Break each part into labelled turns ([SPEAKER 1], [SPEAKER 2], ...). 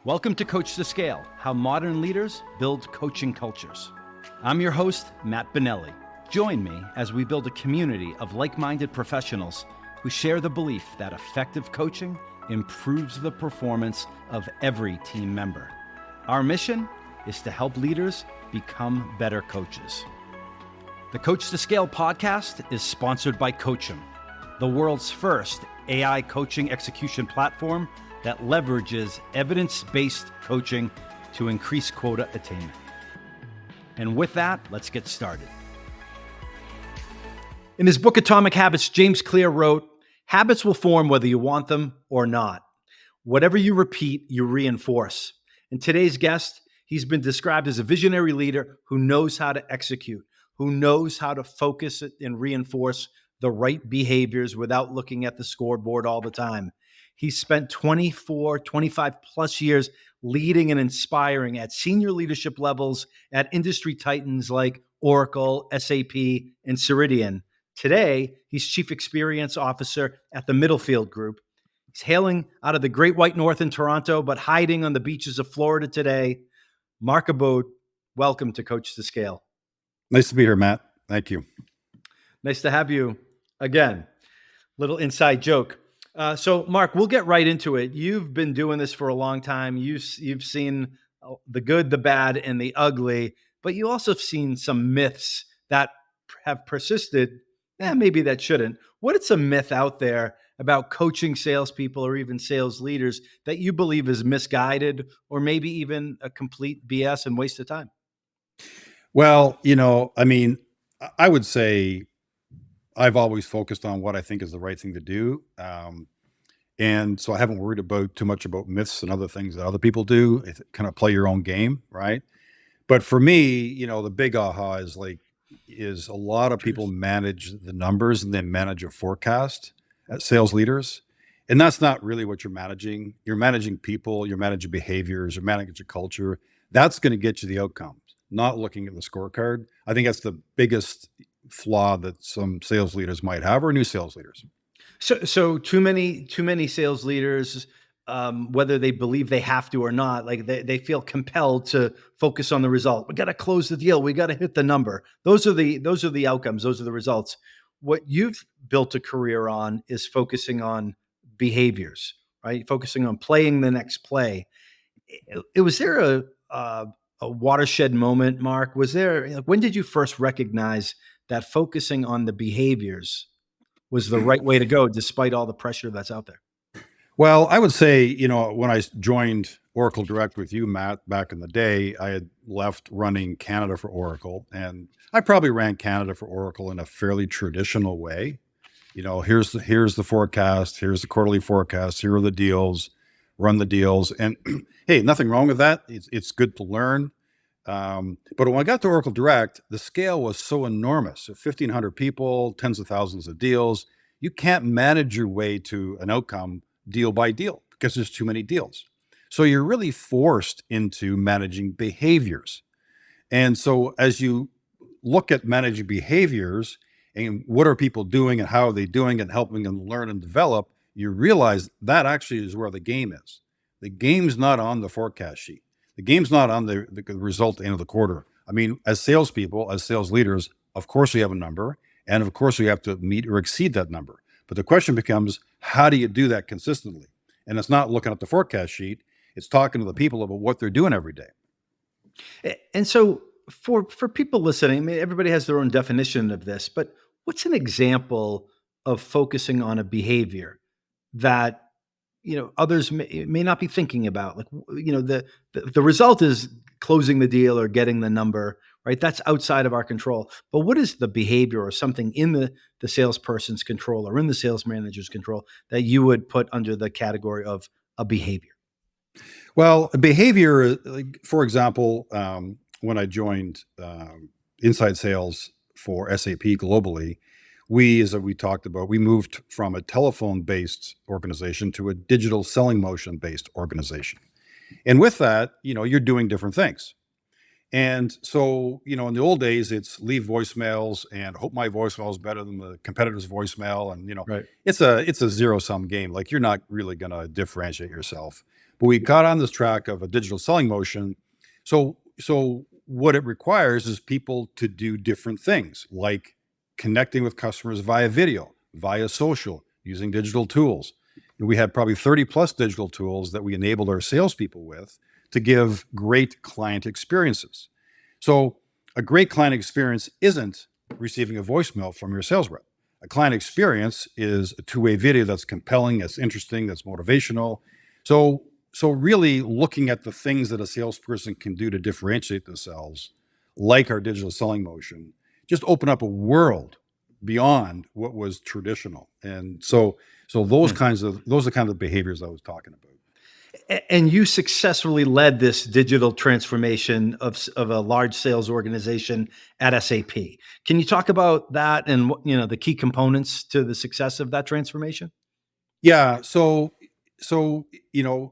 [SPEAKER 1] Welcome to Coach2Scale, how modern leaders build coaching cultures. I'm your host, Matt Benelli. Join me as we build a community of like-minded professionals who share the belief that effective coaching improves the performance of every team member. Our mission is to help leaders become better coaches. The Coach2Scale podcast is sponsored by Coachum, the world's first AI coaching execution platform that leverages evidence-based coaching to increase quota attainment. And with that, let's get started. In his book, Atomic Habits, James Clear wrote, "Habits will form whether you want them or not. Whatever you repeat, you reinforce." And today's guest, he's been described as a visionary leader who knows how to execute, who knows how to focus and reinforce the right behaviors without looking at the scoreboard all the time. He's spent 25 plus years leading and inspiring at senior leadership levels at industry titans like Oracle, SAP, and Ceridian. Today, he's Chief Experience Officer at the Middlefield Group. He's hailing out of the Great White North in Toronto, but hiding on the beaches of Florida today. Mark Aboud, welcome to Coach2Scale.
[SPEAKER 2] Nice to be here, Matt. Thank you.
[SPEAKER 1] Nice to have you again. Little inside joke. So, Mark, we'll get right into it. You've been doing this for a long time. You've seen the good, the bad, and the ugly, but you also have seen some myths that have persisted. Maybe that shouldn't. What is a myth out there about coaching salespeople or even sales leaders that you believe is misguided or maybe even a complete BS and waste of time?
[SPEAKER 2] Well, I would say I've always focused on what I think is the right thing to do. And so I haven't worried about too much about myths and other things that other people do. Kind of play your own game, right? But for me, the big aha is a lot of people manage the numbers and then manage a forecast as sales leaders. And that's not really what you're managing. You're managing people, you're managing behaviors, you're managing your culture. That's going to get you the outcomes, not looking at the scorecard. I think that's the biggest flaw that some sales leaders might have, or new sales leaders.
[SPEAKER 1] So too many sales leaders, whether they believe they have to or not, like they feel compelled to focus on the result. We got to close the deal. We got to hit the number. Those are the outcomes. Those are the results. What you've built a career on is focusing on behaviors, right? Focusing on playing the next play. Was there a watershed moment, Mark? When did you first recognize that focusing on the behaviors was the right way to go, despite all the pressure that's out there?
[SPEAKER 2] Well, I would say, when I joined Oracle Direct with you, Matt, back in the day, I had left running Canada for Oracle, and I probably ran Canada for Oracle in a fairly traditional way. Here's the forecast, here's the quarterly forecast, here are the deals, run the deals, and hey, nothing wrong with that. It's good to learn. But when I got to Oracle Direct, the scale was so enormous. 1,500 people, tens of thousands of deals. You can't manage your way to an outcome deal by deal because there's too many deals. So you're really forced into managing behaviors. And so as you look at managing behaviors and what are people doing and how are they doing and helping them learn and develop, you realize that actually is where the game is. The game's not on the forecast sheet. The game's not on the result at the end of the quarter. I mean, as salespeople, as sales leaders, of course we have a number, and of course we have to meet or exceed that number. But the question becomes, how do you do that consistently? And it's not looking at the forecast sheet. It's talking to the people about what they're doing every day.
[SPEAKER 1] And so for people listening, I mean, everybody has their own definition of this, but what's an example of focusing on a behavior that others may not be thinking about? Like, the result is closing the deal or getting the number, right? That's outside of our control. But what is the behavior or something in the salesperson's control or in the sales manager's control that you would put under the category of a behavior?
[SPEAKER 2] Well, a behavior, for example, when I joined inside sales for SAP globally, as we talked about, we moved from a telephone-based organization to a digital selling motion-based organization. And with that, you're doing different things. And so, in the old days, it's leave voicemails and hope my voicemail is better than the competitor's voicemail. And,
[SPEAKER 1] Right.
[SPEAKER 2] it's a zero-sum game. Like, you're not really going to differentiate yourself. But we got on this track of a digital selling motion. So what it requires is people to do different things, like connecting with customers via video, via social, using digital tools. And we had probably 30 plus digital tools that we enabled our salespeople with to give great client experiences. So a great client experience isn't receiving a voicemail from your sales rep. A client experience is a two-way video that's compelling, that's interesting, that's motivational. So really looking at the things that a salesperson can do to differentiate themselves, like our digital selling motion, just open up a world beyond what was traditional. And so those are the kind of behaviors I was talking about.
[SPEAKER 1] And you successfully led this digital transformation of a large sales organization at SAP. Can you talk about that and the key components to the success of that transformation?
[SPEAKER 2] Yeah. So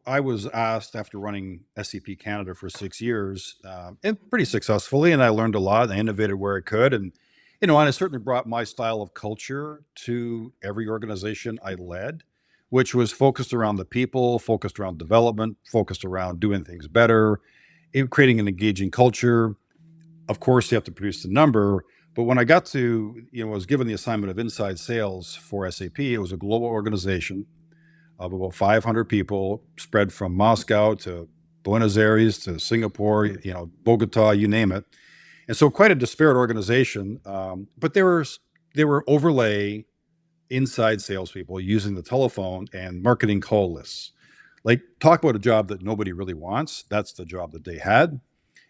[SPEAKER 2] I was asked after running SAP Canada for 6 years, and pretty successfully, and I learned a lot. I innovated where I could, and I certainly brought my style of culture to every organization I led, which was focused around the people, focused around development, focused around doing things better, creating an engaging culture. Of course, you have to produce the number. But when I got to, was given the assignment of inside sales for SAP, it was a global organization of about 500 people spread from Moscow to Buenos Aires to Singapore, Bogota, you name it. And so quite a disparate organization. But there were overlay inside salespeople using the telephone and marketing call lists. Like, talk about a job that nobody really wants. That's the job that they had.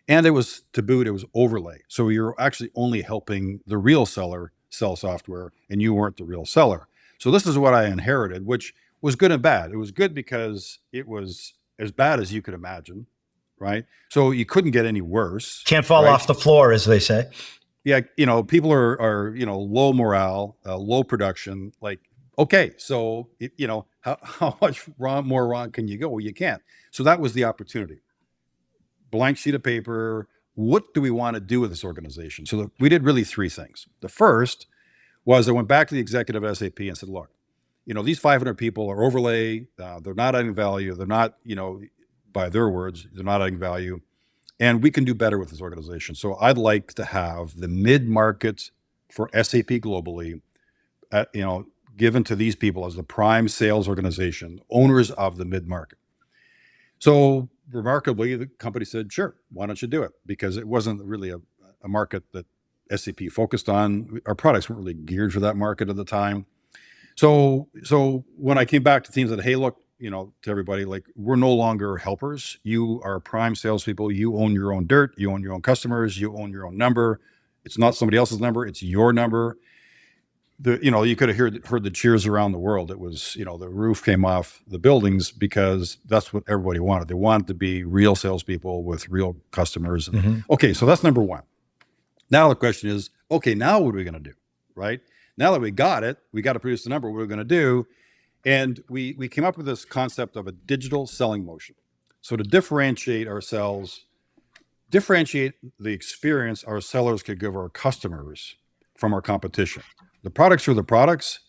[SPEAKER 2] And it was, to boot, it was overlay. So you're actually only helping the real seller sell software, and you weren't the real seller. So this is what I inherited, which was good and bad. It was good because it was as bad as you could imagine, right? So you couldn't get any worse.
[SPEAKER 1] Can't fall off the floor, as they say.
[SPEAKER 2] Yeah, people are low morale, low production. Like, okay, so how much more wrong can you go? Well, you can't. So that was the opportunity. Blank sheet of paper. What do we want to do with this organization? So we did really 3 things. The first was I went back to the executive of SAP and said, look, these 500 people are overlay. They're not adding value. They're not, by their words, they're not adding value. And we can do better with this organization. So I'd like to have the mid-market for SAP globally, given to these people as the prime sales organization, owners of the mid-market. So remarkably, the company said, sure, why don't you do it? Because it wasn't really a market that SAP focused on. Our products weren't really geared for that market at the time. So when I came back to teams and said, hey, look, to everybody, like, we're no longer helpers. You are prime salespeople. You own your own dirt. You own your own customers. You own your own number. It's not somebody else's number. It's your number. You could have heard the cheers around the world. It was, the roof came off the buildings because that's what everybody wanted. They wanted to be real salespeople with real customers. Okay, so that's number 1. Now the question is, okay, now what are we going to do, right? Now that we got it, we got to produce the number. What are we going to do? And we came up with this concept of a digital selling motion. So to differentiate ourselves, differentiate the experience our sellers could give our customers from our competition. The products are the products.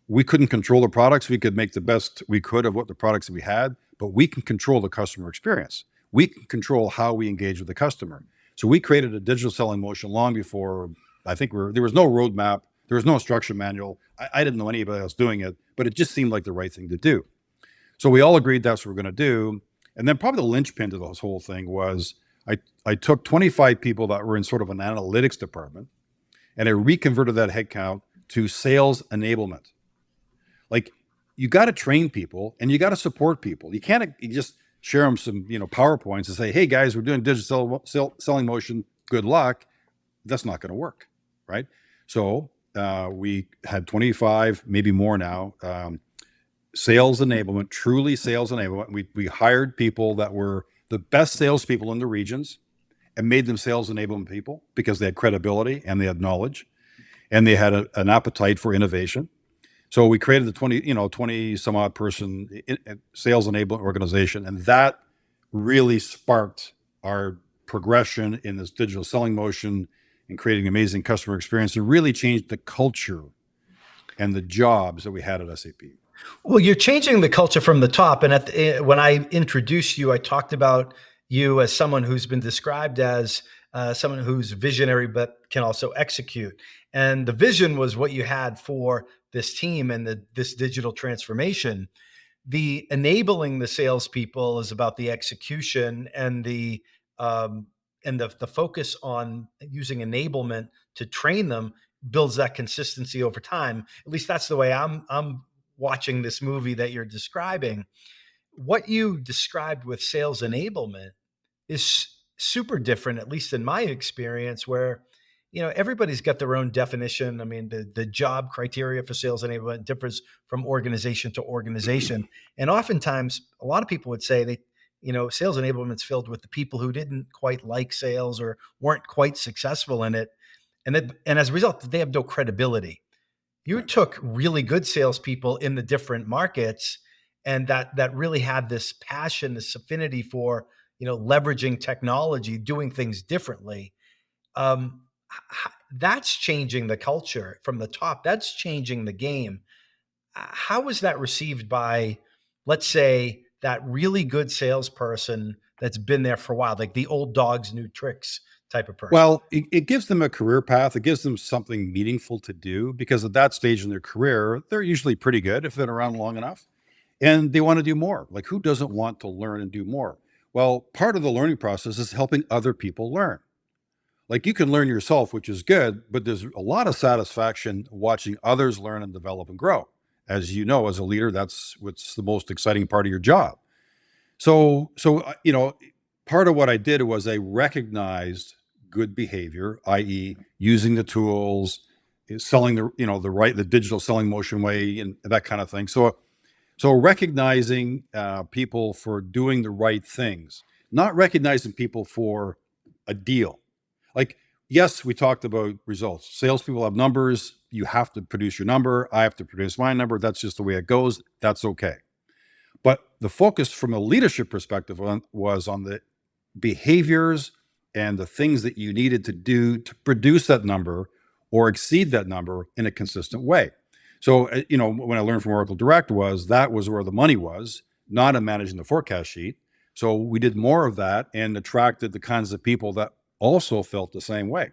[SPEAKER 2] We couldn't control the products. We could make the best we could of what the products we had, but we can control the customer experience. We can control how we engage with the customer. So we created a digital selling motion long before, I think there was no roadmap. There was no instruction manual. I didn't know anybody else doing it, but it just seemed like the right thing to do. So we all agreed that's what we're going to do. And then probably the linchpin to this whole thing was I took 25 people that were in sort of an analytics department, and I reconverted that headcount to sales enablement. Like, you got to train people and you got to support people. You can't just share them some PowerPoints and say, hey guys, we're doing digital selling motion. Good luck. That's not going to work, right? So we had 25, maybe more now, sales enablement, truly sales enablement. We hired people that were the best salespeople in the regions and made them sales enablement people because they had credibility and they had knowledge and they had an appetite for innovation. So we created the 20 some odd person sales enablement organization, and that really sparked our progression in this digital selling motion and creating amazing customer experience, and really changed the culture and the jobs that we had at SAP.
[SPEAKER 1] Well, you're changing the culture from the top. And when I introduced you, I talked about you as someone who's been described as someone who's visionary but can also execute. And the vision was what you had for this team and this digital transformation. The enabling the salespeople is about the execution um, and the focus on using enablement to train them builds that consistency over time. At least that's the way I'm watching this movie that you're describing. What you described with sales enablement is super different, at least in my experience, where everybody's got their own definition. I mean, the job criteria for sales enablement differs from organization to organization, and oftentimes, a lot of people would say that sales enablement's filled with the people who didn't quite like sales or weren't quite successful in it, and as a result, they have no credibility. You
[SPEAKER 2] Right.
[SPEAKER 1] took really good salespeople in the different markets, and that really had this passion, this affinity for leveraging technology, doing things differently. That's changing the culture from the top. That's changing the game. How was that received by, let's say, that really good salesperson that's been there for a while, like the old dogs, new tricks type of person?
[SPEAKER 2] Well, it gives them a career path. It gives them something meaningful to do because at that stage in their career, they're usually pretty good if they've been around long enough and they want to do more. Like, who doesn't want to learn and do more? Well, part of the learning process is helping other people learn. Like, you can learn yourself, which is good, but there's a lot of satisfaction watching others learn and develop and grow. As you know, as a leader, that's what's the most exciting part of your job. So part of what I did was I recognized good behavior, i.e., using the tools, selling the digital selling motion way, and that kind of thing. So recognizing people for doing the right things, not recognizing people for a deal. Like, yes, we talked about results. Salespeople have numbers. You have to produce your number. I have to produce my number. That's just the way it goes. That's okay. But the focus from a leadership perspective was on the behaviors and the things that you needed to do to produce that number or exceed that number in a consistent way. So, when I learned from Oracle Direct that was where the money was, not in managing the forecast sheet. So we did more of that and attracted the kinds of people that also felt the same way.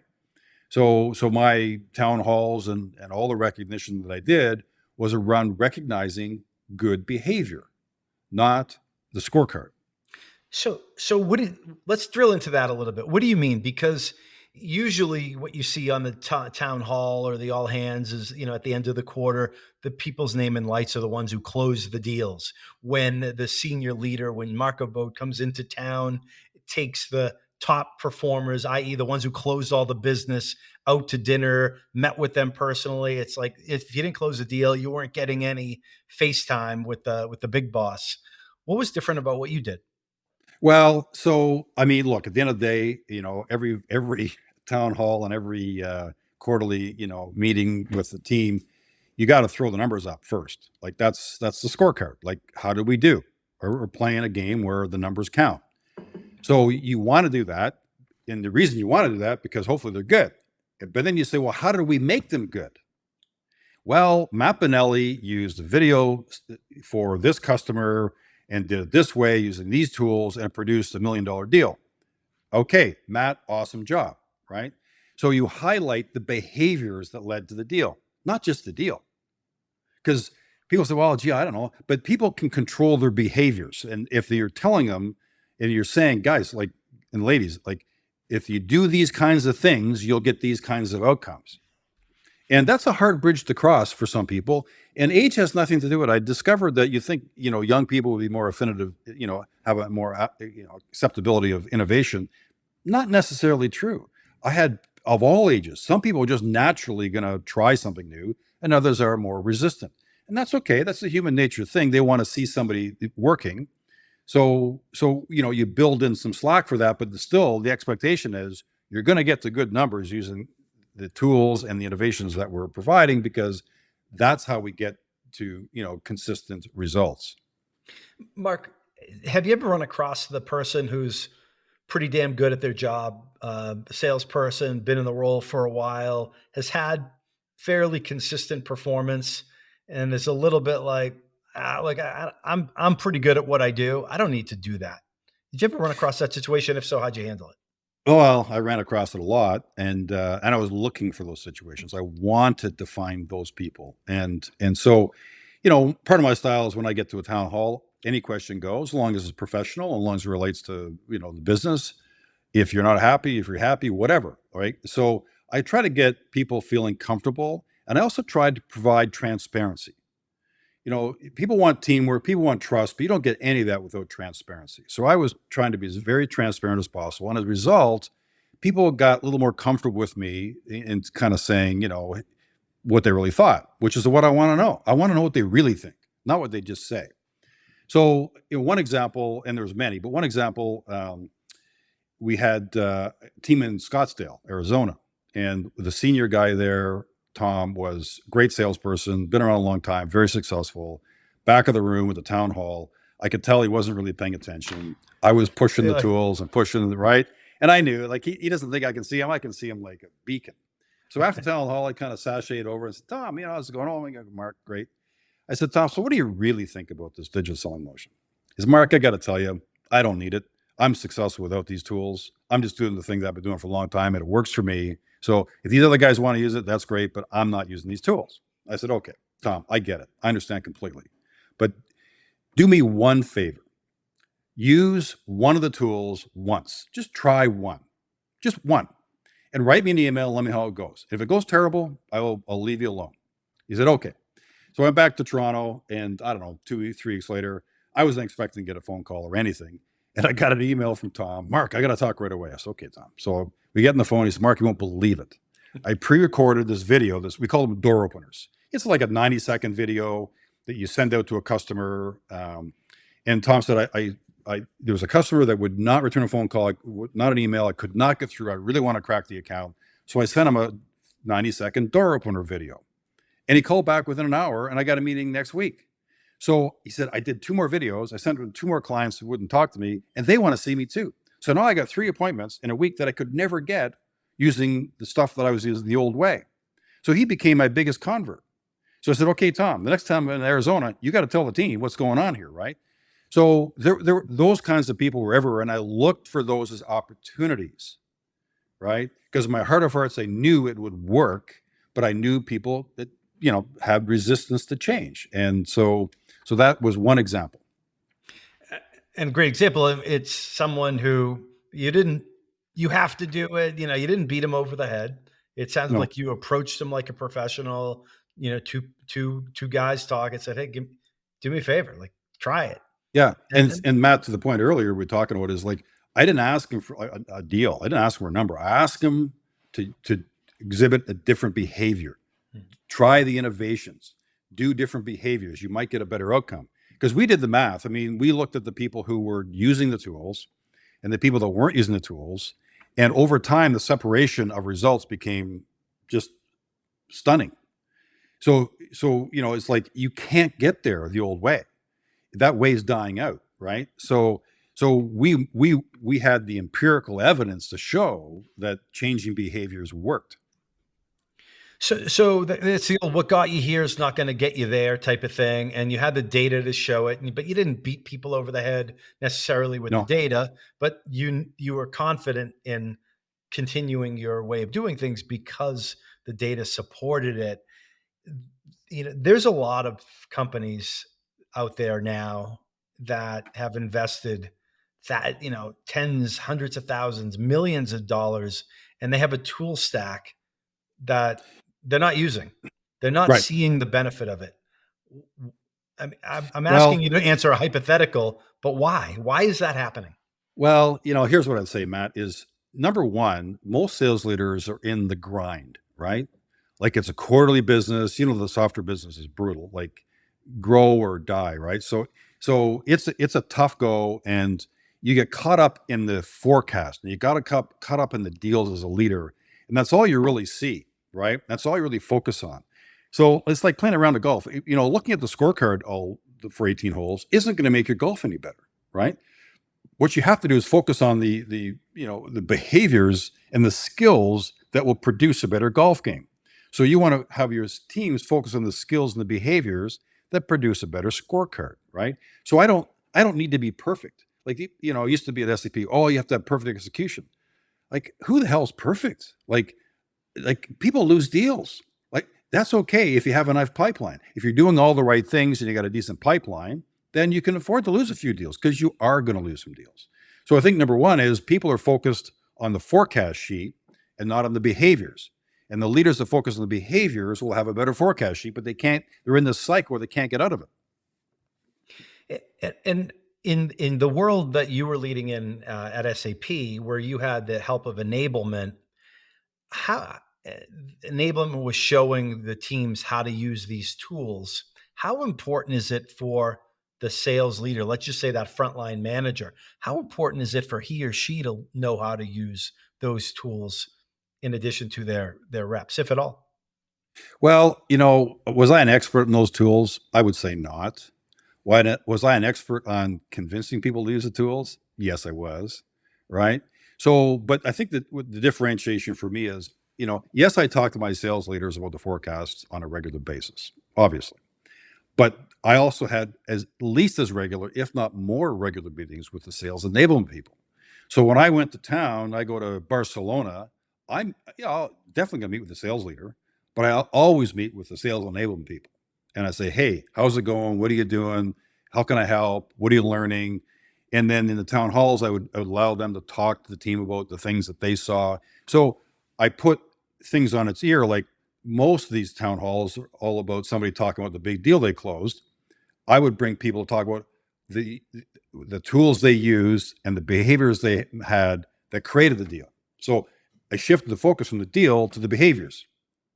[SPEAKER 2] So my town halls and all the recognition that I did was around recognizing good behavior, not the scorecard.
[SPEAKER 1] So let's drill into that a little bit. What do you mean? Because usually what you see on the town hall or the all hands is, at the end of the quarter, the people's name and lights are the ones who close the deals. When the senior leader, when Mark Aboud comes into town, takes the top performers, i.e. the ones who closed all the business, out to dinner, met with them personally. It's like, if you didn't close a deal, you weren't getting any FaceTime with the big boss. What was different about what you did?
[SPEAKER 2] Well, so I mean, look, at the end of the day, every town hall and every quarterly, meeting with the team, you got to throw the numbers up first. Like, that's the scorecard. Like, how did we do? We're playing a game where the numbers count. So you want to do that, and the reason you want to do that because hopefully they're good. But then you say, well, how did we make them good? Well, Matt Benelli used a video for this customer and did it this way using these tools and produced $1 million deal. Okay, Matt, awesome job, right? So you highlight the behaviors that led to the deal, not just the deal. Because people say, well, gee, I don't know, but people can control their behaviors. And if you're telling them and you're saying, guys, like, and ladies, like, if you do these kinds of things, you'll get these kinds of outcomes. And that's a hard bridge to cross for some people. And age has nothing to do with it. I discovered that you think, young people would be more affinitive, have a more, acceptability of innovation. Not necessarily true. I had of all ages, some people are just naturally going to try something new and others are more resistant. And that's okay. That's a human nature thing. They want to see somebody working. So, you build in some slack for that, but still the expectation is you're going to get to good numbers using the tools and the innovations that we're providing, because that's how we get to, consistent results.
[SPEAKER 1] Mark, have you ever run across the person who's pretty damn good at their job, salesperson, been in the role for a while, has had fairly consistent performance, and is a little bit like, I'm pretty good at what I do. I don't need to do that. Did you ever run across that situation? If so, how'd you handle it?
[SPEAKER 2] Oh, well, I ran across it a lot, and I was looking for those situations. I wanted to find those people, and so, part of my style is when I get to a town hall, any question goes, as long as it's professional, as long as it relates to the business. If you're not happy, if you're happy, whatever, right? So I try to get people feeling comfortable, and I also try to provide transparency. People want teamwork, people want trust, but you don't get any of that without transparency. So I was trying to be as very transparent as possible. And as a result, people got a little more comfortable with me and kind of saying, what they really thought, which is what I want to know. I want to know what they really think, not what they just say. So, one example, and there's many, but one example, we had a team in Scottsdale, Arizona, and the senior guy there, Tom, was a great salesperson, been around a long time, very successful. Back of the room at the town hall, I could tell he wasn't really paying attention. I was pushing the tools and pushing the right. And I knew, like, he doesn't think I can see him. I can see him like a beacon. So after town hall, I kind of sashayed over and said, Tom, how's it going? Oh, my God, Mark, great. I said, Tom, so what do you really think about this digital selling motion? He said, Mark, I got to tell you, I don't need it. I'm successful without these tools. I'm just doing the thing that I've been doing for a long time, and it works for me. So if these other guys want to use it, that's great, but I'm not using these tools. I said, okay, Tom, I get it. I understand completely. But do me one favor. Use one of the tools once. Just try one. Just one. And write me an email and let me know how it goes. If it goes terrible, I'll leave you alone. He said, okay. So I went back to Toronto, and I don't know, 2 3 weeks later, I wasn't expecting to get a phone call or anything. And I got an email from Tom. Mark, I got to talk right away. I said, okay, Tom. So we get on the phone. He said, Mark, you won't believe it. I pre-recorded this video. We call them door openers. It's like a 90-second video that you send out to a customer. And Tom said, there was a customer that would not return a phone call, not an email. I could not get through. I really want to crack the account. So I sent him a 90-second door opener video. And he called back within an hour, and I got a meeting next week. So he said, I did 2 more videos. I sent them to 2 more clients who wouldn't talk to me, and they want to see me too. So now I got 3 appointments in a week that I could never get using the stuff that I was using the old way. So he became my biggest convert. So I said, okay, Tom, the next time I'm in Arizona, you got to tell the team what's going on here, right? So there those kinds of people were everywhere, and I looked for those as opportunities, right? Because in my heart of hearts, I knew it would work, but I knew people that, had resistance to change. And so that was one example.
[SPEAKER 1] And a great example, it's someone who you have to do it. You didn't beat him over the head. It sounded like you approached him like a professional, two guys talk and said, hey, do me a favor, like try it.
[SPEAKER 2] Yeah. And Matt, to the point earlier we're talking about is like, I didn't ask him for a deal. I didn't ask him for a number. I asked him to exhibit a different behavior, try the innovations, do different behaviors. You might get a better outcome. Because we did the math. I mean, we looked at the people who were using the tools and the people that weren't using the tools. And over time, the separation of results became just stunning. So it's like you can't get there the old way. That way's dying out, right? So we had the empirical evidence to show that changing behaviors worked.
[SPEAKER 1] So it's the old, what got you here is not going to get you there type of thing. And you had the data to show it, but you didn't beat people over the head necessarily with the data, but you were confident in continuing your way of doing things because the data supported it. There's a lot of companies out there now that have invested that, tens, hundreds of thousands, millions of dollars, and they have a tool stack that they're not using. They're not seeing the benefit of it. I'm asking you to answer a hypothetical, but why? Why is that happening?
[SPEAKER 2] Well, here's what I'd say, Matt, is number one, most sales leaders are in the grind, right? Like it's a quarterly business. The software business is brutal, like grow or die, right? So it's a tough go, and you get caught up in the forecast, and you got to caught up in the deals as a leader. And that's all you really see, right? That's all you really focus on. So it's like playing around the golf. Looking at the scorecard for 18 holes isn't going to make your golf any better, right? What you have to do is focus on the behaviors and the skills that will produce a better golf game. So you want to have your teams focus on the skills and the behaviors that produce a better scorecard, right? So I don't need to be perfect. Like, it used to be at SAP, oh, you have to have perfect execution. Like, who the hell's perfect? Like people lose deals. Like, that's okay if you have a nice pipeline. If you're doing all the right things and you got a decent pipeline, then you can afford to lose a few deals, because you are going to lose some deals. So I think number one is people are focused on the forecast sheet and not on the behaviors. And the leaders that focus on the behaviors will have a better forecast sheet, but they're in this cycle where they can't get out of it.
[SPEAKER 1] And in the world that you were leading in at SAP, where you had the help of enablement, how enablement was showing the teams how to use these tools. How important is it for the sales leader? Let's just say that frontline manager. How important is it for he or she to know how to use those tools in addition to their reps, if at all?
[SPEAKER 2] Well, was I an expert in those tools? I would say not. Was I an expert on convincing people to use the tools? Yes, I was. Right. So, but I think that the differentiation for me is, yes, I talk to my sales leaders about the forecasts on a regular basis, obviously. But I also had at least as regular, if not more regular meetings with the sales enablement people. So when I went to town, I go to Barcelona, I'll definitely gonna meet with the sales leader, but I'll always meet with the sales enablement people. And I say, hey, how's it going? What are you doing? How can I help? What are you learning? And then in the town halls, I would allow them to talk to the team about the things that they saw. So I put things on its ear, like most of these town halls are all about somebody talking about the big deal they closed. I would bring people to talk about the the tools they used and the behaviors they had that created the deal. So I shifted the focus from the deal to the behaviors,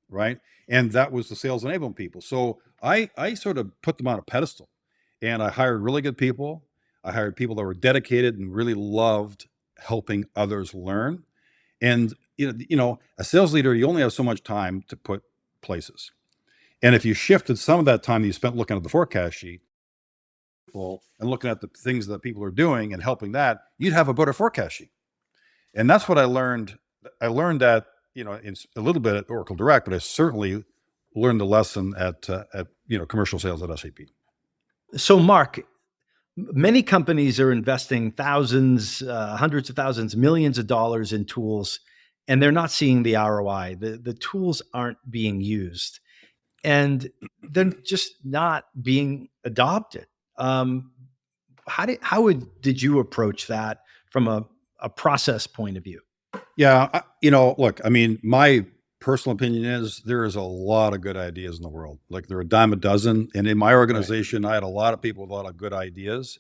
[SPEAKER 2] right? And that was the sales enablement people. So I sort of put them on a pedestal, and I hired really good people. I hired people that were dedicated and really loved helping others learn. And a sales leader, you only have so much time to put places. And if you shifted some of that time that you spent looking at the forecast sheet and looking at the things that people are doing and helping that, you'd have a better forecast sheet. And that's what I learned. I learned that, in a little bit at Oracle Direct, but I certainly learned the lesson at commercial sales at SAP.
[SPEAKER 1] So, Mark, many companies are investing thousands, hundreds of thousands, millions of dollars in tools, and they're not seeing the ROI. The tools aren't being used, and they're just not being adopted. Did you approach that from a process point of view?
[SPEAKER 2] Yeah, look, I mean, my personal opinion is there is a lot of good ideas in the world. Like, there are a dime a dozen, and in my
[SPEAKER 1] Right.
[SPEAKER 2] organization, I had a lot of people with a lot of good ideas.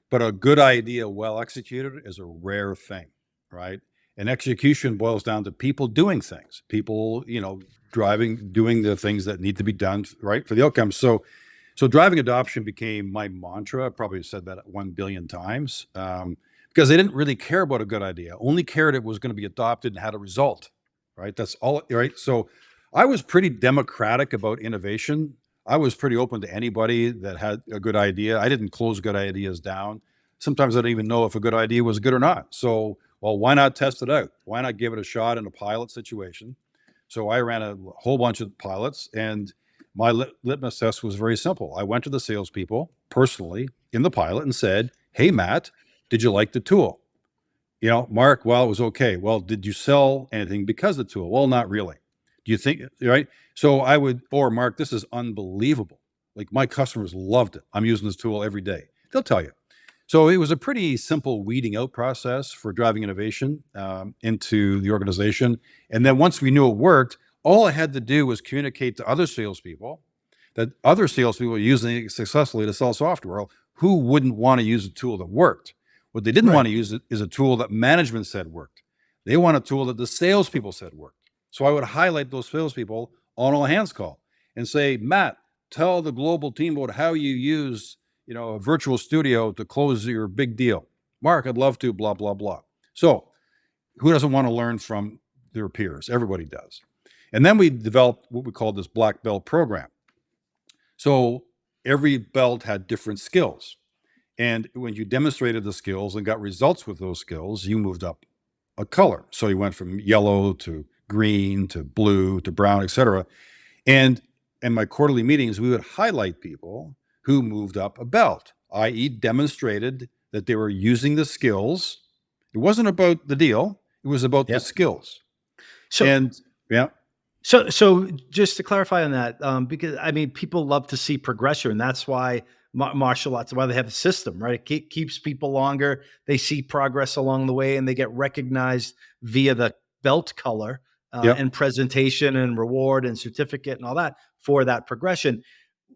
[SPEAKER 2] But a good idea well executed is a rare thing, right? And execution boils down to people doing things, people, doing the things that need to be done, right, for the outcome. So driving adoption became my mantra. I probably said that 1 billion times, because they didn't really care about a good idea, only cared it was going to be adopted and had a result, right? That's all, right? So I was pretty democratic about innovation. I was pretty open to anybody that had a good idea. I didn't close good ideas down. Sometimes I didn't even know if a good idea was good or not. So, well, why not test it out? Why not give it a shot in a pilot situation? So I ran a whole bunch of pilots, and my litmus test was very simple. I went to the salespeople personally in the pilot and said, hey, Matt, did you like the tool? Mark, well, it was okay. Well, did you sell anything because of the tool? Well, not really. Do you think, right? So or Mark, this is unbelievable. Like, my customers loved it. I'm using this tool every day. They'll tell you. So it was a pretty simple weeding out process for driving innovation into the organization. And then once we knew it worked, all I had to do was communicate to other salespeople that other salespeople were using it successfully to sell software. Well, who wouldn't want to use a tool that worked? What they didn't want to use is a tool that management said worked. They want a tool that the salespeople said worked. So I would highlight those salespeople on all hands call and say, Matt, tell the global team about how you use, a virtual studio to close your big deal. Mark, I'd love to, blah, blah, blah. So who doesn't want to learn from their peers? Everybody does. And then we developed what we call this black belt program. So every belt had different skills. And when you demonstrated the skills and got results with those skills, you moved up a color. So you went from yellow to green to blue to brown, et cetera. And in my quarterly meetings, we would highlight people who moved up a belt, i.e. demonstrated that they were using the skills. It wasn't about the deal. It was about the
[SPEAKER 1] Yep.
[SPEAKER 2] skills.
[SPEAKER 1] So,
[SPEAKER 2] And yeah,
[SPEAKER 1] so just to clarify on that, because I mean, people love to see progression, and that's why martial arts, why they have a system, right? It keeps people longer. They see progress along the way, and they get recognized via the belt color
[SPEAKER 2] yep.
[SPEAKER 1] and presentation and reward and certificate and all that for that progression.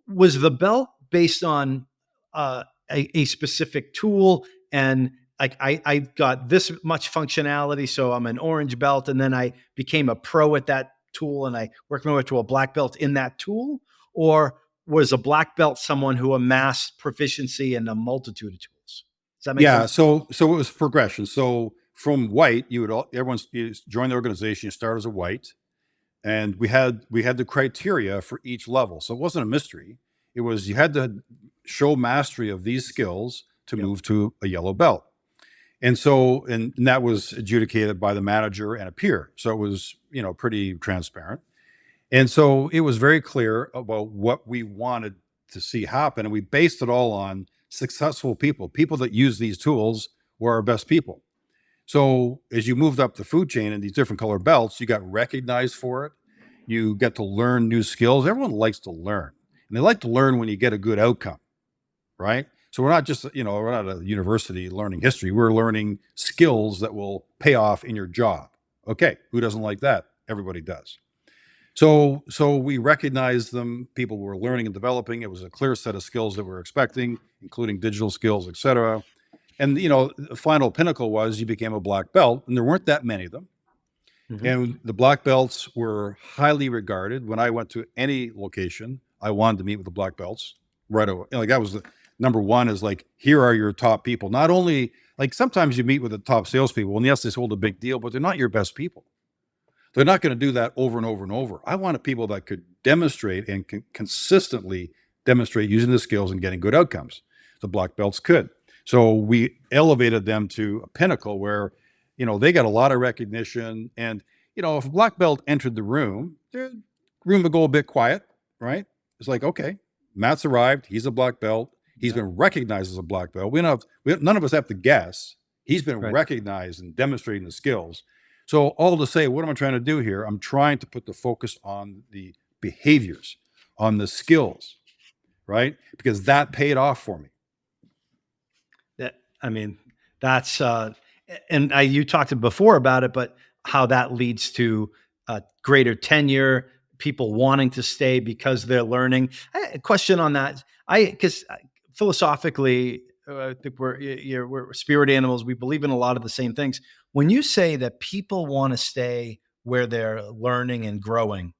[SPEAKER 1] Was the belt based on a specific tool, and like I got this much functionality, so I'm an orange belt, and then I became a pro at that tool, and I worked my way to a black belt in that tool? Or was a black belt someone who amassed proficiency in a multitude of tools? Does that make
[SPEAKER 2] Yeah.
[SPEAKER 1] sense?
[SPEAKER 2] So it was progression. So from white, you join the organization, you start as a white, and we had the criteria for each level. So it wasn't a mystery. It was, you had to show mastery of these skills to
[SPEAKER 1] Yep.
[SPEAKER 2] move to a yellow belt. And so, and that was adjudicated by the manager and a peer. So it was, pretty transparent. And so it was very clear about what we wanted to see happen. And we based it all on successful people. People that use these tools were our best people. So as you moved up the food chain in these different color belts, you got recognized for it. You get to learn new skills. Everyone likes to learn. And they like to learn when you get a good outcome, right? So we're not just, we're not at a university learning history. We're learning skills that will pay off in your job. Okay, who doesn't like that? Everybody does. So we recognized them. People were learning and developing. It was a clear set of skills that we're expecting, including digital skills, et cetera. And the final pinnacle was you became a black belt, and there weren't that many of them.
[SPEAKER 1] Mm-hmm.
[SPEAKER 2] And the black belts were highly regarded. When I went to any location, I wanted to meet with the black belts right away. Like, that was the number one, is like, here are your top people. Not only, like, sometimes you meet with the top salespeople, and yes, they hold a big deal, but they're not your best people. They're not going to do that over and over and over. I wanted people that could demonstrate and consistently demonstrate using the skills and getting good outcomes. The black belts could. So we elevated them to a pinnacle where, they got a lot of recognition. And, if a black belt entered the room, the room would go a bit quiet, right? It's like, okay, Matt's arrived. He's a black belt. He's been recognized as a black belt. None of us have to guess. He's been
[SPEAKER 1] Right.
[SPEAKER 2] recognized and demonstrating the skills. So all to say, what am I trying to do here? I'm trying to put the focus on the behaviors, on the skills, right? Because that paid off for me.
[SPEAKER 1] That, I mean, that's and you talked before about it, but how that leads to greater tenure, people wanting to stay because they're learning. A question on that, because philosophically, I think we're spirit animals. We believe in a lot of the same things. When you say that people want to stay where they're learning and growing,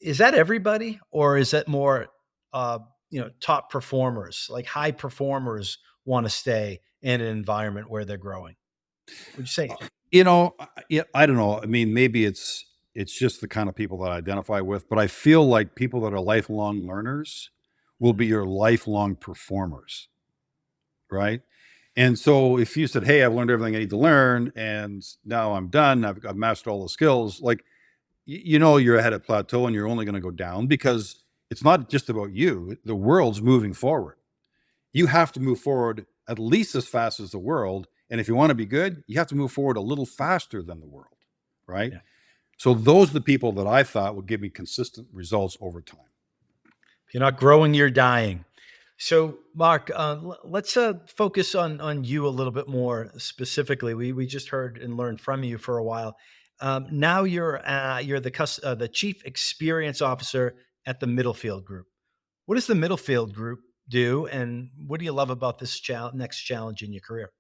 [SPEAKER 1] is that everybody, or is that more, top performers, like high performers want to stay in an environment where they're growing? Would you say?
[SPEAKER 2] I don't know. I mean, maybe it's just the kind of people that I identify with, but I feel like people that are lifelong learners will be your lifelong performers, right? And so if you said, "Hey, I've learned everything I need to learn, and now I'm done. I've mastered all the skills," like, you're ahead at plateau, and you're only going to go down, because it's not just about you. The world's moving forward. You have to move forward at least as fast as the world. And if you want to be good, you have to move forward a little faster than the world, right?
[SPEAKER 1] Yeah.
[SPEAKER 2] So those are the people that I thought would give me consistent results over time.
[SPEAKER 1] If you're not growing, you're dying. So, Mark, let's focus on you a little bit more specifically. We just heard and learned from you for a while. Now you're the chief experience officer at the Middlefield Group. What does the Middlefield Group do, and what do you love about this next challenge in your career?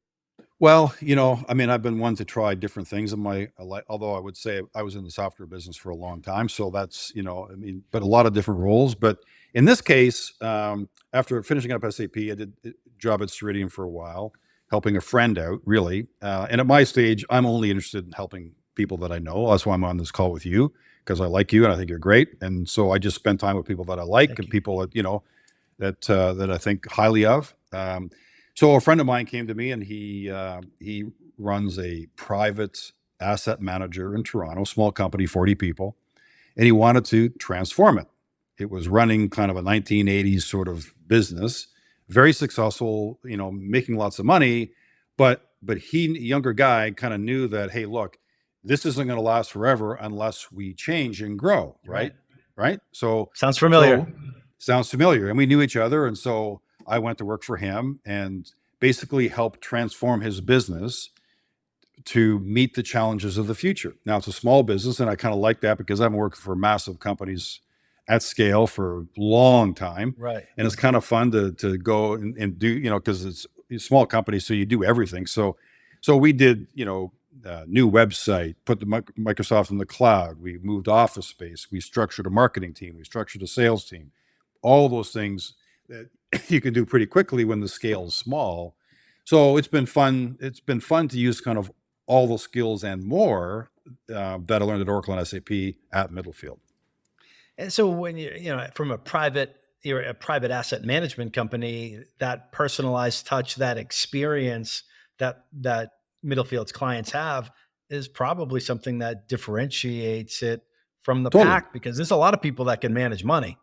[SPEAKER 2] Well, I mean, I've been one to try different things in my life, although I would say I was in the software business for a long time. So that's, I mean, but a lot of different roles. But in this case, after finishing up SAP, I did a job at Ceridian for a while, helping a friend out, really. And at my stage, I'm only interested in helping people that I know. That's why I'm on this call with you, because I like you and I think you're great. And so I just spend time with people that I like.
[SPEAKER 1] Thank
[SPEAKER 2] And
[SPEAKER 1] you.
[SPEAKER 2] people that, that I think highly of. So a friend of mine came to me, and he runs a private asset manager in Toronto, small company, 40 people, and he wanted to transform it. It was running kind of a 1980s sort of business, very successful, making lots of money, but he, younger guy, kind of knew that, hey, look, this isn't going to last forever unless we change and grow, right? Right. So
[SPEAKER 1] sounds familiar.
[SPEAKER 2] Sounds familiar. And we knew each other. And so I went to work for him and basically helped transform his business to meet the challenges of the future. Now it's a small business, and I kind of like that because I've been working for massive companies at scale for a long time.
[SPEAKER 1] Right.
[SPEAKER 2] And it's kind of fun to go and do, because it's a small company, so you do everything. So we did, new website, put the Microsoft in the cloud. We moved office space. We structured a marketing team. We structured a sales team. All those things that you can do pretty quickly when the scale is small. So it's been fun. It's been fun to use kind of all those skills and more that I learned at Oracle and SAP at Middlefield.
[SPEAKER 1] And so when you're a private asset management company, that personalized touch, that experience that Middlefield's clients have is probably something that differentiates it from the
[SPEAKER 2] Totally.
[SPEAKER 1] pack, because there's a lot of people that can manage money.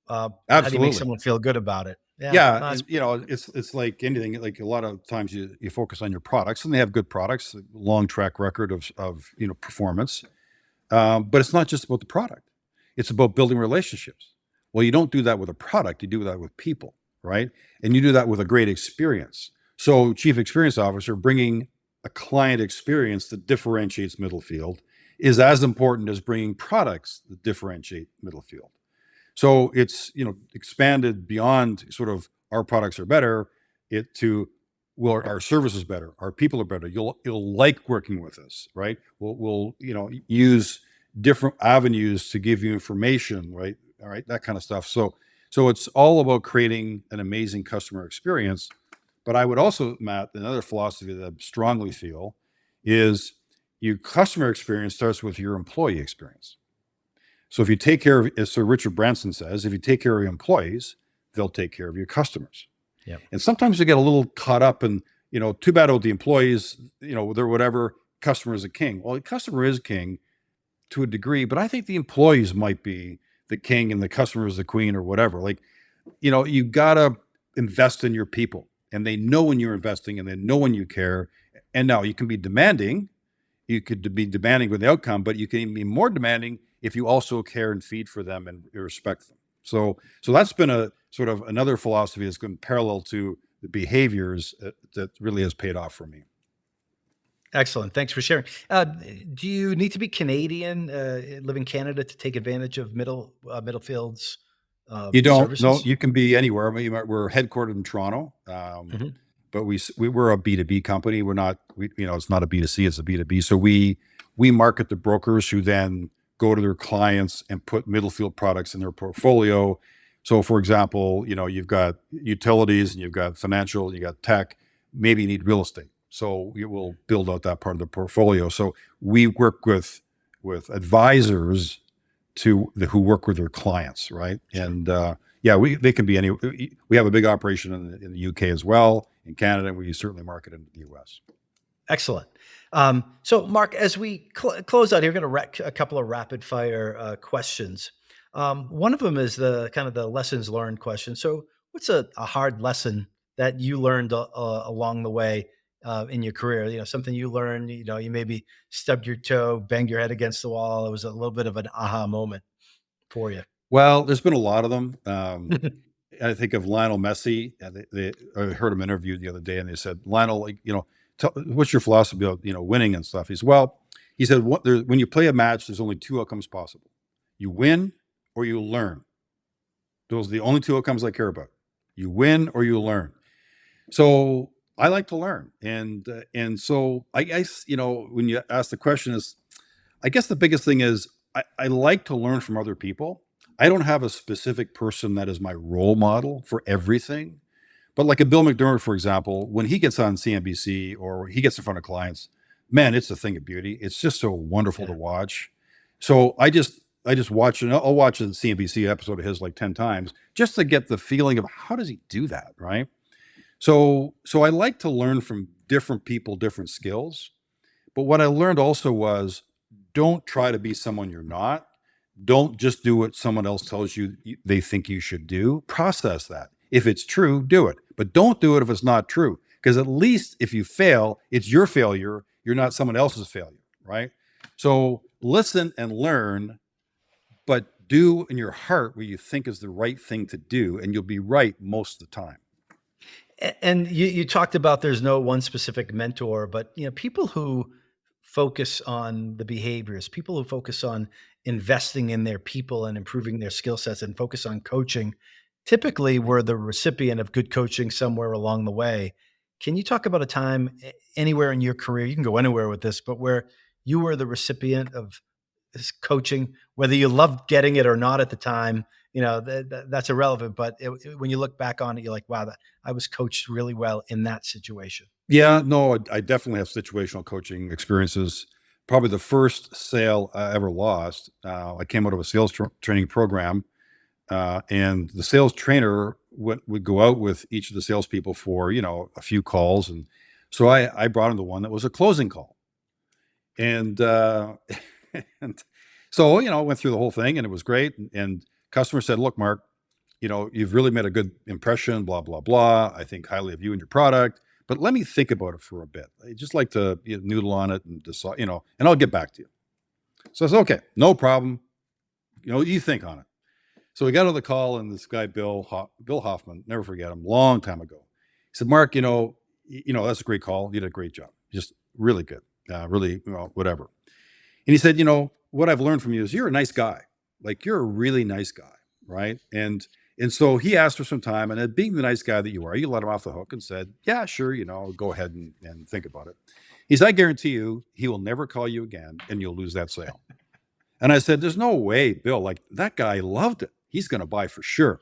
[SPEAKER 1] How do you
[SPEAKER 2] Absolutely.
[SPEAKER 1] make someone feel good about it?
[SPEAKER 2] Yeah.
[SPEAKER 1] No,
[SPEAKER 2] And, it's like anything, like a lot of times you focus on your products, and they have good products, a long track record of performance. But it's not just about the product. It's about building relationships. Well, you don't do that with a product. You do that with people, right? And you do that with a great experience. So chief experience officer bringing a client experience that differentiates Middlefield is as important as bringing products that differentiate Middlefield. So it's, expanded beyond sort of our products are better well, our service is better, our people are better. You'll like working with us, right? We'll use different avenues to give you information, right? All right, that kind of stuff. So it's all about creating an amazing customer experience. But I would also, Matt, another philosophy that I strongly feel is your customer experience starts with your employee experience. So if you take care of, as Sir Richard Branson says, if you take care of your employees, they'll take care of your customers.
[SPEAKER 1] Yep.
[SPEAKER 2] And sometimes you get a little caught up in, too bad about the employees, they're whatever, customer is a king. Well, the customer is king to a degree, but I think the employees might be the king and the customer is the queen or whatever. Like, you gotta invest in your people, and they know when you're investing and they know when you care. And now you can be demanding, you could be demanding with the outcome, but you can even be more demanding if you also care and feed for them and respect them. So that's been a sort of another philosophy that's been parallel to the behaviors that really has paid off for me.
[SPEAKER 1] Excellent. Thanks for sharing. Do you need to be Canadian, live in Canada, to take advantage of Middlefield's
[SPEAKER 2] You don't,
[SPEAKER 1] services?
[SPEAKER 2] no, you can be anywhere. I mean, we're headquartered in Toronto,
[SPEAKER 1] Mhm.
[SPEAKER 2] but we're a B2B company. We're not, it's not a B2C, it's a B2B. So we market the brokers who then go to their clients and put Middlefield products in their portfolio. So for example, you've got utilities and you've got financial, you got tech, maybe you need real estate. So we will build out that part of the portfolio. So we work with advisors who work with their clients, right? And they can be any. We have a big operation in the UK as well, in Canada, and we certainly market in the US.
[SPEAKER 1] Excellent. So, Mark, as we close out here, we're going to wreck a couple of rapid fire questions. One of them is the kind of the lessons learned question. So, what's a hard lesson that you learned along the way in your career? Something you learned. You maybe stubbed your toe, banged your head against the wall. It was a little bit of an aha moment for you.
[SPEAKER 2] Well, there's been a lot of them. I think of Lionel Messi. I heard him interviewed the other day, and they said, Lionel, like, what's your philosophy of winning and stuff? He said, when you play a match, there's only two outcomes possible: you win or you learn. Those are the only two outcomes I care about. You win or you learn. So I like to learn, and so I guess when you ask the question is, I guess the biggest thing is I like to learn from other people. I don't have a specific person that is my role model for everything. But like a Bill McDermott, for example, when he gets on CNBC or he gets in front of clients, man, it's a thing of beauty. It's just so wonderful to watch. So I just watch it. I'll watch a CNBC episode of his like 10 times just to get the feeling of how does he do that, right? So I like to learn from different people, different skills. But what I learned also was don't try to be someone you're not. Don't just do what someone else tells you they think you should do. Process that. If it's true, do it. But don't do it if it's not true. Because at least if you fail, it's your failure. You're not someone else's failure, right? So listen and learn, but do in your heart what you think is the right thing to do, and you'll be right most of the time.
[SPEAKER 1] And you talked about there's no one specific mentor, but people who focus on the behaviors, people who focus on investing in their people and improving their skill sets and focus on coaching, typically were the recipient of good coaching somewhere along the way. Can you talk about a time anywhere in your career, you can go anywhere with this, but where you were the recipient of this coaching, whether you loved getting it or not at the time, that's irrelevant. But when you look back on it, you're like, wow, I was coached really well in that situation.
[SPEAKER 2] Yeah, no, I definitely have situational coaching experiences. Probably the first sale I ever lost, I came out of a sales training program, and the sales trainer would go out with each of the salespeople for, a few calls. And so I brought in the one that was a closing call. And, and so, went through the whole thing and it was great. And customer said, look, Mark, you've really made a good impression, blah, blah, blah. I think highly of you and your product, but let me think about it for a bit. I just like to noodle on it and decide, and I'll get back to you. So I said, okay, no problem. You think on it. So we got on the call, and this guy, Bill Hoffman, never forget him, long time ago. He said, Mark, that's a great call. You did a great job. Just really good. Really, whatever. And he said, what I've learned from you is you're a nice guy. Like, you're a really nice guy, right? And so he asked for some time, and being the nice guy that you are, you let him off the hook and said, yeah, sure, go ahead and think about it. He said, I guarantee you, he will never call you again, and you'll lose that sale. And I said, there's no way, Bill, like, that guy loved it. He's going to buy for sure.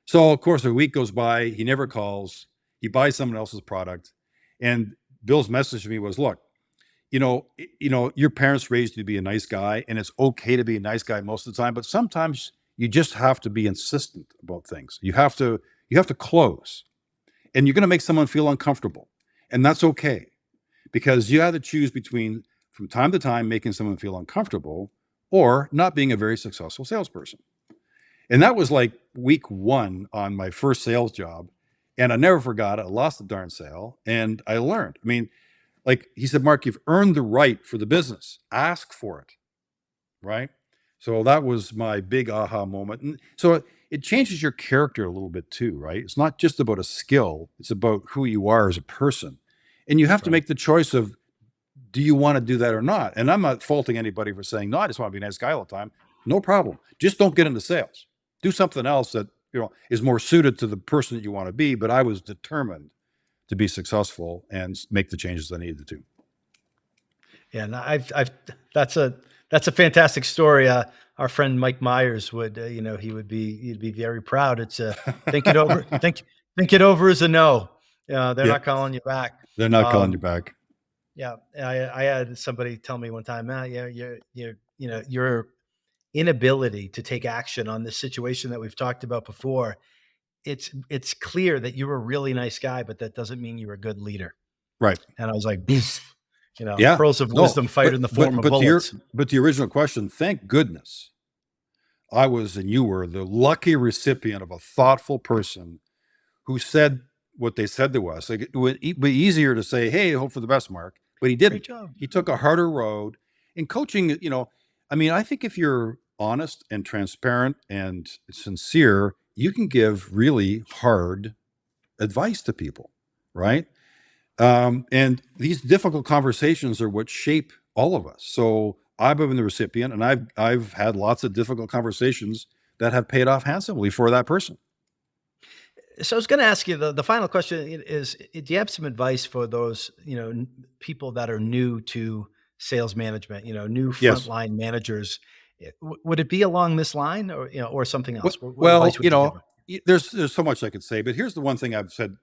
[SPEAKER 2] So of course, a week goes by, he never calls, he buys someone else's product. And Bill's message to me was, look, your parents raised you to be a nice guy, and it's okay to be a nice guy most of the time, but sometimes you just have to be insistent about things. You have to close, and you're going to make someone feel uncomfortable, and that's okay, because you have to choose between, from time to time, making someone feel uncomfortable or not being a very successful salesperson. And that was like week one on my first sales job. And I never forgot it. I lost the darn sale, and I learned. I mean, like he said, Mark, you've earned the right for the business. Ask for it, right? So that was my big aha moment. And so it changes your character a little bit too, right? It's not just about a skill. It's about who you are as a person. And you have to make the choice of, do you want to do that or not? And I'm not faulting anybody for saying, no, I just want to be a nice guy all the time. No problem. Just don't get into sales. Do something else that, is more suited to the person that you want to be. But I was determined to be successful and make the changes I needed to.
[SPEAKER 1] Yeah, and that's a fantastic story. Our friend Mike Myers would, he'd be very proud. It's think it over. think it over is a no. They're not calling you back.
[SPEAKER 2] They're not calling you back.
[SPEAKER 1] Yeah, I had somebody tell me one time, your inability to take action on this situation that we've talked about before. It's clear that you're a really nice guy, but that doesn't mean you're a good leader.
[SPEAKER 2] Right.
[SPEAKER 1] And I was like, pearls of wisdom fired in the form of bullets.
[SPEAKER 2] But the original question, thank goodness I was, and you were, the lucky recipient of a thoughtful person who said what they said to us. Like, it would be easier to say, hey, hope for the best, Mark. But he didn't.
[SPEAKER 1] Great job.
[SPEAKER 2] He took a harder road. In coaching, I think if you're honest and transparent and sincere, you can give really hard advice to people, right? And these difficult conversations are what shape all of us. So I've been the recipient, and I've had lots of difficult conversations that have paid off handsomely for that person.
[SPEAKER 1] So I was going to ask you, the final question is, do you have some advice for those, people that are new to sales management, new frontline managers? Would it be along this line, or something else?
[SPEAKER 2] Well, there's so much I could say, but here's the one thing I've said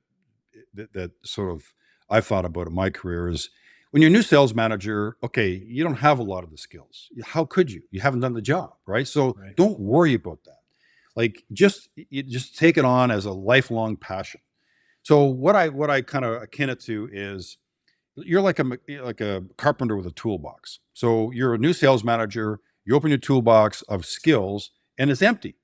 [SPEAKER 2] that sort of I've thought about in my career is, when you're a new sales manager, okay, you don't have a lot of the skills. How could you? You haven't done the job, right? So don't worry about that. Like, you just take it on as a lifelong passion. So what I kind of akin it to is, you're like a carpenter with a toolbox. So you're a new sales manager. You open your toolbox of skills and it's empty.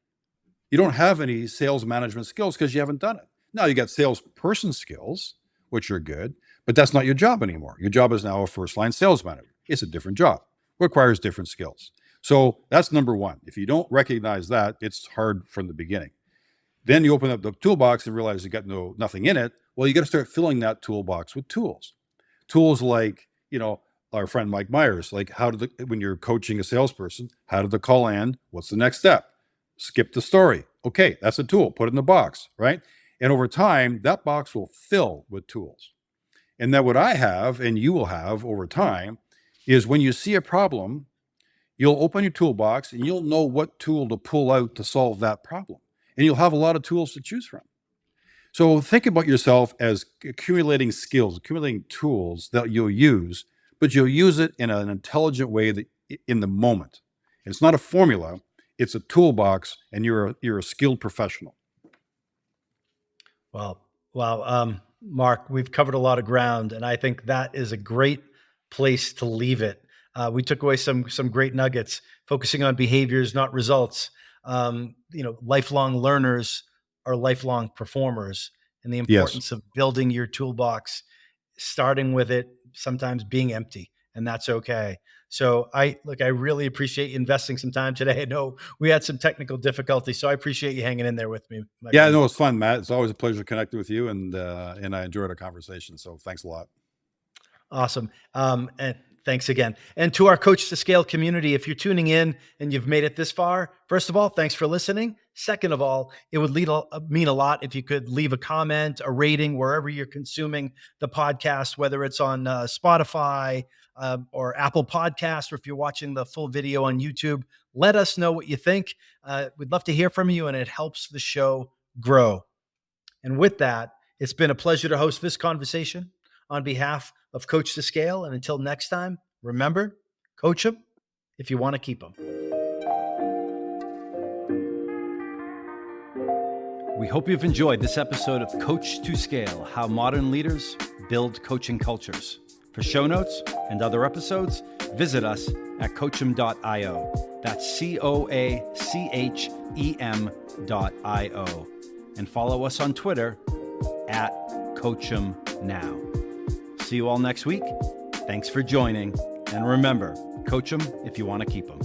[SPEAKER 2] You don't have any sales management skills because you haven't done it. Now you got salesperson skills, which are good, but that's not your job anymore. Your job is now a first-line sales manager. It's a different job. It requires different skills. So that's number one. If you don't recognize that, it's hard from the beginning. Then you open up the toolbox and realize you got nothing in it. Well, you got to start filling that toolbox with tools. Tools like, our friend Mike Myers, like when you're coaching a salesperson, how did the call end? What's the next step? Skip the story. Okay, that's a tool. Put it in the box, right? And over time, that box will fill with tools. And then what I have, and you will have over time, is when you see a problem, you'll open your toolbox and you'll know what tool to pull out to solve that problem. And you'll have a lot of tools to choose from. So think about yourself as accumulating skills, accumulating tools that you'll use, but you'll use it in an intelligent way that in the moment. It's not a formula, it's a toolbox, and you're a skilled professional.
[SPEAKER 1] Well, wow. Mark, we've covered a lot of ground, and I think that is a great place to leave it. We took away some great nuggets, focusing on behaviors, not results. Lifelong learners are lifelong performers, and the importance of building your toolbox, starting with it, sometimes being empty, and that's okay. So I really appreciate you investing some time today. I know we had some technical difficulties, so I appreciate you hanging in there with me.
[SPEAKER 2] Yeah, no, it's fun, Matt. It's always a pleasure connecting with you, and I enjoyed our conversation. So thanks a lot.
[SPEAKER 1] Awesome. And thanks again. And to our Coach2Scale community, if you're tuning in and you've made it this far, first of all, thanks for listening. Second of all, it would mean a lot if you could leave a comment, a rating, wherever you're consuming the podcast, whether it's on Spotify or Apple Podcasts, or if you're watching the full video on YouTube. Let us know what you think. We'd love to hear from you, and it helps the show grow. And with that, it's been a pleasure to host this conversation on behalf of Coach2Scale. And until next time, remember, coach them if you want to keep them. We hope you've enjoyed this episode of Coach2Scale, How Modern Leaders Build Coaching Cultures. For show notes and other episodes, visit us at coachem.io. That's COACHEM.io. And follow us on Twitter at CoachemNow. See you all next week. Thanks for joining. And remember, coach them if you want to keep them.